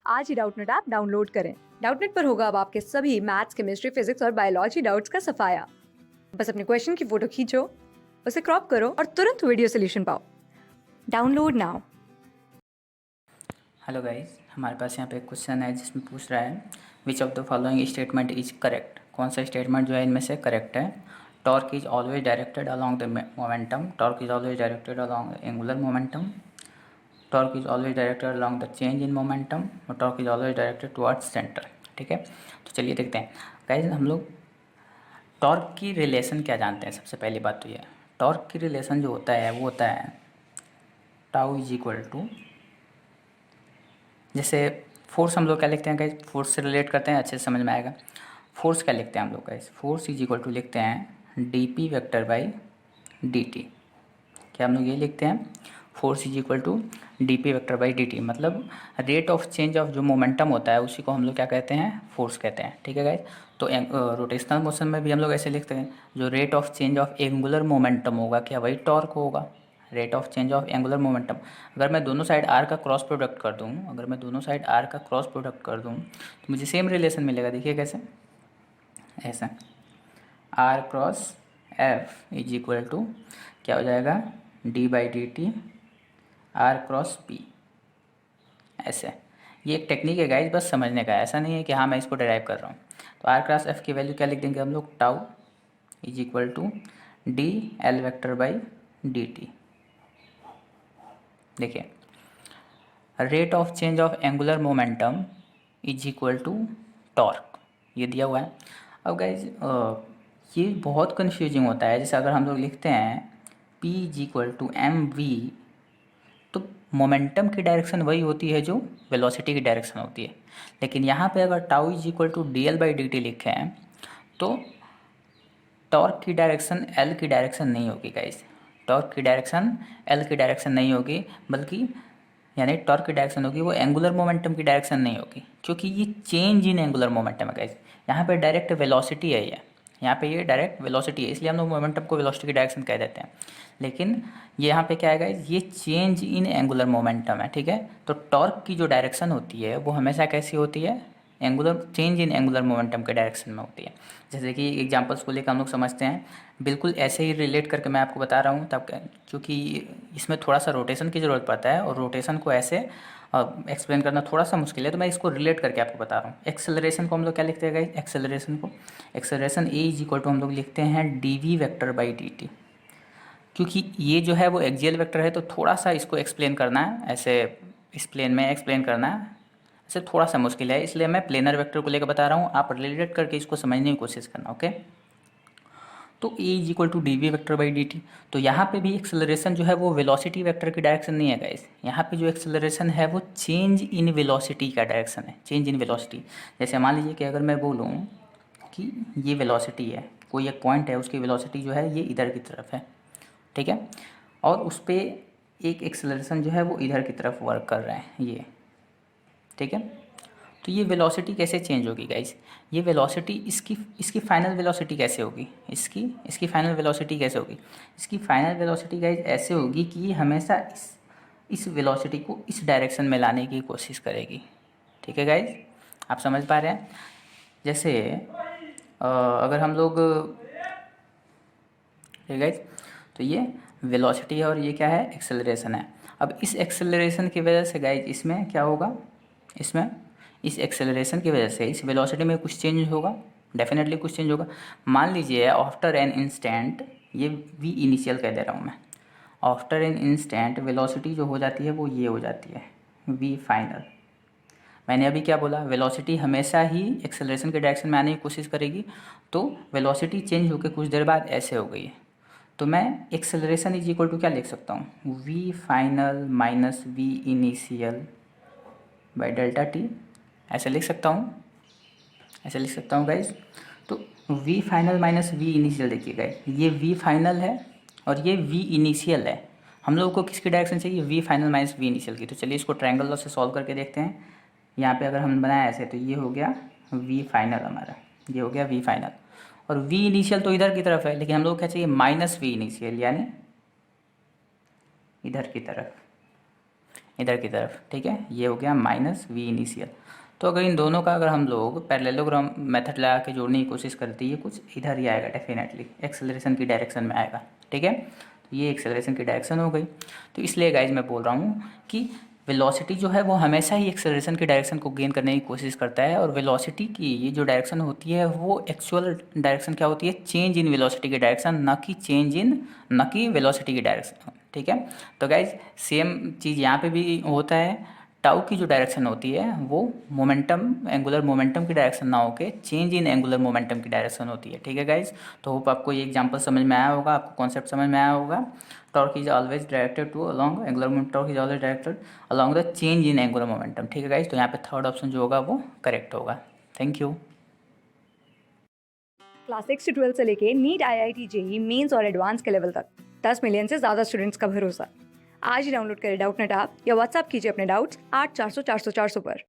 आज ही Doubtnut app download करें। Doubtnut पर होगा अब आपके सभी मैथ्स, केमिस्ट्री, फिजिक्स और बायोलॉजी डाउट्स का सफाया। बस अपने क्वेश्चन की फोटो खींचो, उसे क्रॉप करो और तुरंत वीडियो सोल्यूशन पाओ। Download now. हेलो गाइस, हमारे पास यहाँ पे एक क्वेश्चन है जिसमें पूछ रहा है which of the following statement is correct. कौन सा स्टेटमेंट जो है इनमें से करेक्ट है। Torque is always directed along the momentum, torque is always directed along angular momentum, torque is always directed along the change in momentum और torque is always directed towards centre. ठीक है, तो चलिए देखते हैं गाइस। हम लोग टॉर्क की रिलेशन क्या जानते हैं। सबसे पहली बात तो ये, टॉर्क की रिलेशन जो होता है वो होता है टाउ इज इक्वल टू, जैसे फोर्स हम लोग क्या लिखते हैं गाइस, फोर्स से रिलेट करते हैं, अच्छे से समझ में आएगा। फोर्स क्या लिखते हैं हम लोग guys, force is equal to लिखते हैं D P vector by D T. क्या हम लोग ये लिखते हैं, force is equal to D P vector by D T, मतलब रेट ऑफ चेंज ऑफ जो मोमेंटम होता है उसी को हम लोग क्या कहते हैं, फोर्स कहते हैं। ठीक है गाइस, तो रोटेशनल मोशन में भी हम लोग ऐसे लिखते हैं, जो rate of change of angular momentum होगा क्या वही टॉर्क होगा, rate of change of angular momentum. अगर मैं दोनों साइड आर का क्रॉस प्रोडक्ट कर दूँ, अगर मैं दोनों साइड आर का क्रॉस प्रोडक्ट कर दूँ तो मुझे सेम रिलेशन मिलेगा। देखिए कैसे, ऐसा R cross F is equal to क्या हो जाएगा, D by D T R cross P. ऐसे ये एक टेक्निक है गाइस, बस समझने का है, ऐसा नहीं है कि हाँ मैं इसको डिराइव कर रहा हूँ। तो आर क्रॉस एफ की वैल्यू क्या लिख देंगे हम लोग, tau is equal to D L vector by D T. देखिए, rate of change of angular momentum is equal to torque, ये दिया हुआ है। अब गाइज ये बहुत कन्फ्यूजिंग होता है, जैसे अगर हम लोग लिखते हैं P is equal to M V, तो मोमेंटम की डायरेक्शन वही होती है जो वेलोसिटी की डायरेक्शन होती है, लेकिन यहाँ पे अगर tau is equal to D L by D T लिखे हैं तो टॉर्क की डायरेक्शन एल की डायरेक्शन नहीं होगी गाइज, टॉर्क की डायरेक्शन एल की डायरेक्शन नहीं होगी, बल्कि यानी टॉर्क की डायरेक्शन होगी वो एंगुलर मोमेंटम की डायरेक्शन नहीं होगी, क्योंकि ये चेंज इन एंगुलर मोमेंटम है गाइज। यहाँ पे डायरेक्ट वेलोसिटी है, ये यहाँ पे ये डायरेक्ट वेलोसिटी है, इसलिए हम लोग मोमेंटम को वेलोसिटी की डायरेक्शन कह देते हैं। लेकिन ये यहाँ पे क्या है गाइज, ये चेंज इन एंगुलर मोमेंटम है। ठीक है, तो टॉर्क की जो डायरेक्शन होती है वो हमेशा कैसी होती है, angular change in angular momentum के डायरेक्शन में होती है। जैसे कि एग्जांपल्स को लेकर हम लोग समझते हैं, बिल्कुल ऐसे ही रिलेट करके मैं आपको बता रहा हूँ तब, क्योंकि इसमें थोड़ा सा रोटेशन की ज़रूरत पड़ता है और रोटेशन को ऐसे एक्सप्लेन करना थोड़ा सा मुश्किल है, तो मैं इसको रिलेट करके आपको बता रहा हूँ। एक्सेलरेशन को हम लोग क्या लिखते हैं गाइस, एक्सेलरेशन को, acceleration a is equal to हम लोग लिखते हैं d we vector by D t. क्योंकि ये जो है वो एक्सियल वेक्टर है, तो थोड़ा सा इसको एक्सप्लेन करना है, ऐसे इस प्लेन में एक्सप्लेन करना है, ऐसे थोड़ा सा मुश्किल है, इसलिए मैं प्लेनर वेक्टर को लेकर बता रहा हूँ, आप रिलेट करके इसको समझने की कोशिश करना। ओके, तो A is equal to D we vector by D T. तो यहाँ पे भी एक्सेलरेशन जो है वो वेलोसिटी वेक्टर की डायरेक्शन नहीं है गाइस, यहाँ पे जो एक्सेलरेशन है वो चेंज इन वेलोसिटी का डायरेक्शन है, चेंज इन वेलोसिटी। जैसे मान लीजिए कि अगर मैं बोलूँ कि ये वेलोसिटी है, कोई एक पॉइंट है, उसकी वेलोसिटी जो है ये इधर की तरफ है, ठीक है, और उस पर एक एक्सेलरेशन जो है वो इधर की तरफ वर्क कर रहे हैं ये, ठीक है। तो ये वेलोसिटी कैसे चेंज होगी गाइस, ये वेलोसिटी इसकी इसकी फाइनल वेलोसिटी कैसे होगी, इसकी फाइनल वेलोसिटी कैसे होगी, इसकी फाइनल वेलोसिटी गाइस ऐसे होगी कि ये हमेशा इस वेलोसिटी को इस डायरेक्शन में लाने की कोशिश करेगी। ठीक है गाइस, आप समझ पा रहे हैं। जैसे अगर हम लोग, ठीक है गाइस, तो ये वेलोसिटी है और ये क्या है, एक्सेलरेशन है। अब इस एक्सेलरेशन की वजह से गाइस इसमें क्या होगा, इसमें इस एक्सेलरेशन की वजह से इस वेलोसिटी में कुछ चेंज होगा, डेफिनेटली कुछ चेंज होगा। मान लीजिए आफ्टर एन इंस्टेंट, ये वी इनिशियल कह दे रहा हूँ मैं, आफ्टर एन इंस्टेंट वेलोसिटी जो हो जाती है वो ये हो जाती है वी फाइनल। मैंने अभी क्या बोला, वेलोसिटी हमेशा ही एक्सेलरेशन के डायरेक्शन में आने की कोशिश करेगी, तो वेलोसिटी चेंज होकर कुछ देर बाद ऐसे हो गई है, तो मैं एक्सेलरेशन इज इक्वल टू क्या लिख सकता हूँ, v final minus v initial by delta t, ऐसे लिख सकता हूँ, ऐसे लिख सकता हूँ गाइज। तो v final minus v initial, देखिए गाइज ये वी फाइनल है और ये वी इनिशियल है, हम लोगों को किसकी डायरेक्शन चाहिए, v final minus v initial की। तो चलिए इसको ट्रायंगल लॉ से सॉल्व करके देखते हैं। यहाँ पे अगर हम बनाए ऐसे तो ये हो गया वी फाइनल हमारा, ये हो गया वी फाइनल, और वी इनिशियल तो इधर की तरफ है, लेकिन हम लोग क्या चाहिए, माइनस वी इनिशियल, यानी इधर की तरफ। इधर की तरफ, ठीक है। ये हो गया माइनस वी इनिशियल। तो अगर इन दोनों का अगर हम लोग पैरेललोग्राम मेथड लगा के जोड़ने की कोशिश करते हैं, ये कुछ इधर ही आएगा डेफिनेटली, एक्सेलरेशन की डायरेक्शन में आएगा, ठीक है। तो ये एक्सेलरेशन की डायरेक्शन हो गई। तो इसलिए गाइज मैं बोल रहा हूँ कि वेलोसिटी जो है वो हमेशा ही एक्सेलरेशन की डायरेक्शन को गेन करने की कोशिश करता है, और वेलोसिटी की ये जो डायरेक्शन होती है वो एक्चुअल डायरेक्शन क्या होती है, चेंज इन वेलोसिटी की डायरेक्शन, न कि वेलोसिटी की डायरेक्शन, ठीक है। तो गाइज सेम चीज़ यहाँ पे भी होता है। टाउ की जो डायरेक्शन होती है वो मोमेंटम, एंगुलर मोमेंटम की डायरेक्शन ना होके चेंज इन एंगुलर मोमेंटम की डायरेक्शन होती है, ठीक है गाइज। तो होप आपको ये एग्जांपल समझ में आया होगा, आपको कॉन्सेप्ट समझ में आया होगा। Torque is always directed to along angular momentum, torque is always directed along the change in angular momentum, ठीक है गाइज। तो यहाँ पे थर्ड ऑप्शन जो होगा वो करेक्ट होगा। Thank you. क्लास 6 से 12 से लेके नीट, IIT, जेई मेंस और एडवांस के लेवल तक 10 मिलियन से ज़्यादा स्टूडेंट्स का भरोसा। आज ही डाउनलोड करें डाउटनेट ऐप या व्हाट्सएप कीजिए अपने डाउट्स 8400 400 400 पर।